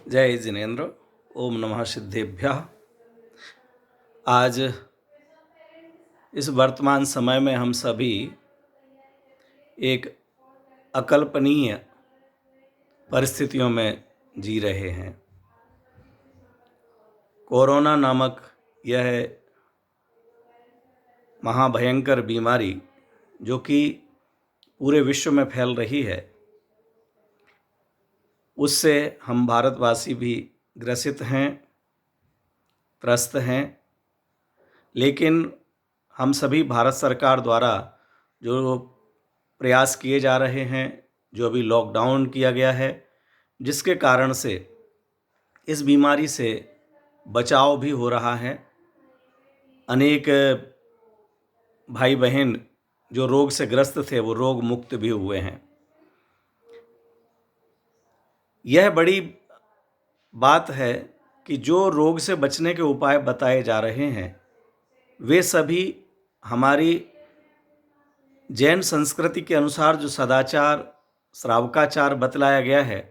जय जिनेन्द्र। ओम नमः सिद्धेभ्यः। आज इस वर्तमान समय में हम सभी एक अकल्पनीय परिस्थितियों में जी रहे हैं। कोरोना नामक यह महाभयंकर बीमारी जो कि पूरे विश्व में फैल रही है, उससे हम भारतवासी भी ग्रसित हैं, त्रस्त हैं। लेकिन हम सभी भारत सरकार द्वारा जो प्रयास किए जा रहे हैं, जो अभी लॉकडाउन किया गया है, जिसके कारण से इस बीमारी से बचाव भी हो रहा है। अनेक भाई बहन जो रोग से ग्रस्त थे वो रोग मुक्त भी हुए हैं। यह बड़ी बात है कि जो रोग से बचने के उपाय बताए जा रहे हैं वे सभी हमारी जैन संस्कृति के अनुसार जो सदाचार, श्रावकाचार बतलाया गया है,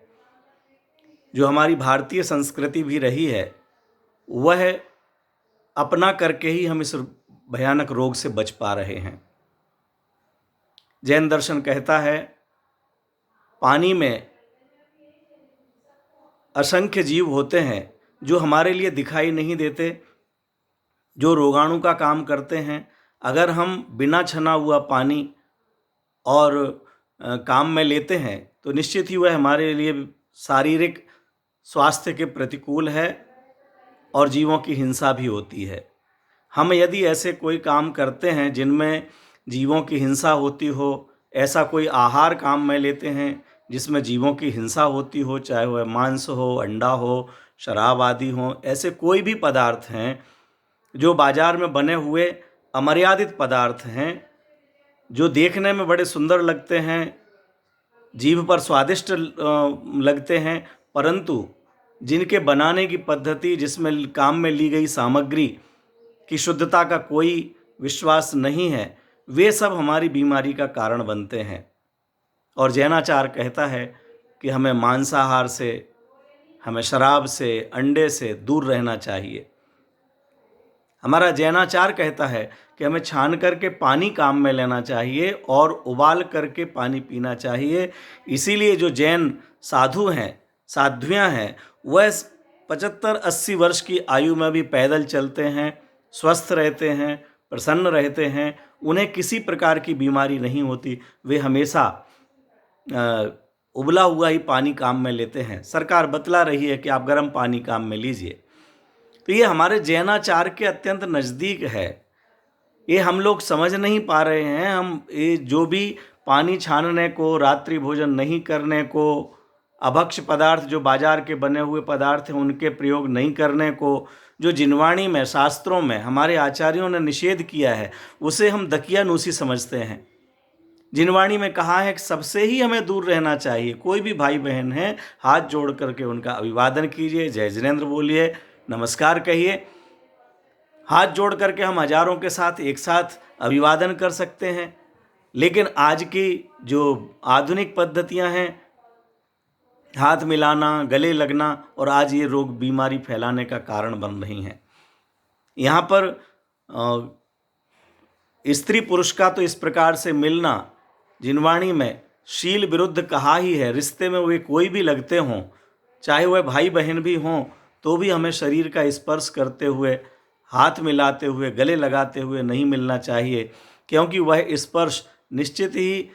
जो हमारी भारतीय संस्कृति भी रही है, वह अपना करके ही हम इस भयानक रोग से बच पा रहे हैं। जैन दर्शन कहता है, पानी में असंख्य जीव होते हैं जो हमारे लिए दिखाई नहीं देते, जो रोगाणु का काम करते हैं। अगर हम बिना छना हुआ पानी और काम में लेते हैं तो निश्चित ही वह हमारे लिए शारीरिक स्वास्थ्य के प्रतिकूल है और जीवों की हिंसा भी होती है। हम यदि ऐसे कोई काम करते हैं जिनमें जीवों की हिंसा होती हो, ऐसा कोई आहार काम में लेते हैं जिसमें जीवों की हिंसा होती हो, चाहे वह मांस हो, अंडा हो, शराब आदि हो, ऐसे कोई भी पदार्थ हैं जो बाजार में बने हुए अमर्यादित पदार्थ हैं, जो देखने में बड़े सुंदर लगते हैं, जीभ पर स्वादिष्ट लगते हैं, परंतु जिनके बनाने की पद्धति, जिसमें काम में ली गई सामग्री की शुद्धता का कोई विश्वास नहीं है, वे सब हमारी बीमारी का कारण बनते हैं। और जैनाचार कहता है कि हमें मांसाहार से, हमें शराब से, अंडे से दूर रहना चाहिए। हमारा जैनाचार कहता है कि हमें छान करके पानी काम में लेना चाहिए और उबाल करके पानी पीना चाहिए। इसीलिए जो जैन साधु हैं, साध्वियाँ हैं, वह 75-80 वर्ष की आयु में भी पैदल चलते हैं, स्वस्थ रहते हैं, प्रसन्न रहते हैं, उन्हें किसी प्रकार की बीमारी नहीं होती। वे हमेशा उबला हुआ ही पानी काम में लेते हैं। सरकार बतला रही है कि आप गर्म पानी काम में लीजिए। तो ये हमारे जैनाचार के अत्यंत नज़दीक है। ये हम लोग समझ नहीं पा रहे हैं। हम ये जो भी पानी छानने को, रात्रि भोजन नहीं करने को, अभक्ष्य पदार्थ जो बाजार के बने हुए पदार्थ हैं उनके प्रयोग नहीं करने को, जो जिनवाणी में, शास्त्रों में हमारे आचार्यों ने निषेध किया है, उसे हम दकियानूसी समझते हैं। जिनवाणी में कहा है कि सबसे ही हमें दूर रहना चाहिए। कोई भी भाई बहन है, हाथ जोड़ करके उनका अभिवादन कीजिए, जय जिनेन्द्र बोलिए, नमस्कार कहिए। हाथ जोड़ करके हम हजारों के साथ एक साथ अभिवादन कर सकते हैं। लेकिन आज की जो आधुनिक पद्धतियां हैं, हाथ मिलाना, गले लगना, और आज ये रोग बीमारी फैलाने का कारण बन रही हैं। यहाँ पर स्त्री पुरुष का तो इस प्रकार से मिलना जिनवाणी में शील विरुद्ध कहा ही है। रिश्ते में वे कोई भी लगते हों, चाहे वह भाई बहन भी हों, तो भी हमें शरीर का स्पर्श करते हुए, हाथ मिलाते हुए, गले लगाते हुए नहीं मिलना चाहिए, क्योंकि वह स्पर्श निश्चित ही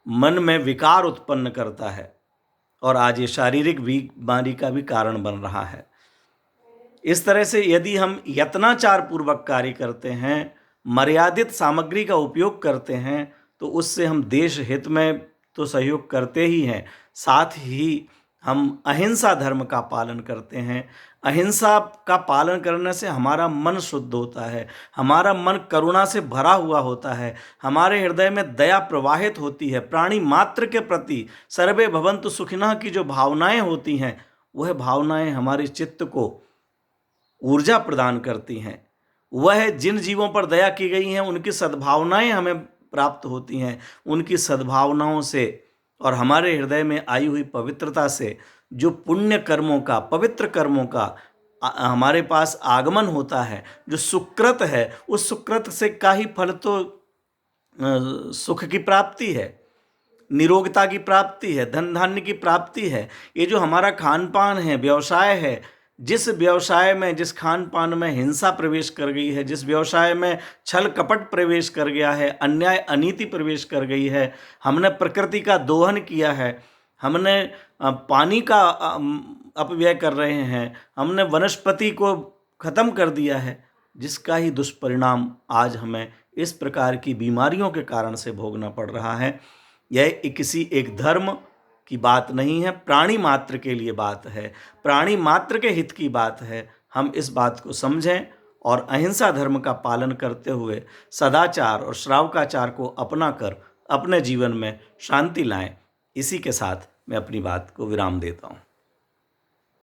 मन में विकार उत्पन्न करता है और आज ये शारीरिक बीमारी का भी कारण बन रहा है। इस तरह से यदि हम यत्नाचार पूर्वक कार्य करते हैं, मर्यादित सामग्री का उपयोग करते हैं, तो उससे हम देश हित में तो सहयोग करते ही हैं, साथ ही हम अहिंसा धर्म का पालन करते हैं। अहिंसा का पालन करने से हमारा मन शुद्ध होता है, हमारा मन करुणा से भरा हुआ होता है, हमारे हृदय में दया प्रवाहित होती है। प्राणी मात्र के प्रति सर्वे भवन्तु सुखिनः की जो भावनाएं होती हैं, वह भावनाएं हमारे चित्त को ऊर्जा प्रदान करती हैं। वह जिन जीवों पर दया की गई हैं उनकी सद्भावनाएं हमें प्राप्त होती हैं। उनकी सद्भावनाओं से और हमारे हृदय में आई हुई पवित्रता से जो पुण्य कर्मों का, पवित्र कर्मों का हमारे पास आगमन होता है, जो सुकृत है, उस सुकृत से का ही फल तो सुख की प्राप्ति है, निरोगता की प्राप्ति है, धन धान्य की प्राप्ति है। ये जो हमारा खान पान है, व्यवसाय है, जिस व्यवसाय में, जिस खान पान में हिंसा प्रवेश कर गई है, जिस व्यवसाय में छल कपट प्रवेश कर गया है, अन्याय अनीति प्रवेश कर गई है, हमने प्रकृति का दोहन किया है, हमने पानी का अपव्यय कर रहे हैं, हमने वनस्पति को खत्म कर दिया है, जिसका ही दुष्परिणाम आज हमें इस प्रकार की बीमारियों के कारण से भोगना पड़ रहा है। यह किसी एक धर्म की बात नहीं है, प्राणी मात्र के लिए बात है, प्राणी मात्र के हित की बात है। हम इस बात को समझें और अहिंसा धर्म का पालन करते हुए सदाचार और श्रावकाचार को अपना कर अपने जीवन में शांति लाएं। इसी के साथ मैं अपनी बात को विराम देता हूँ।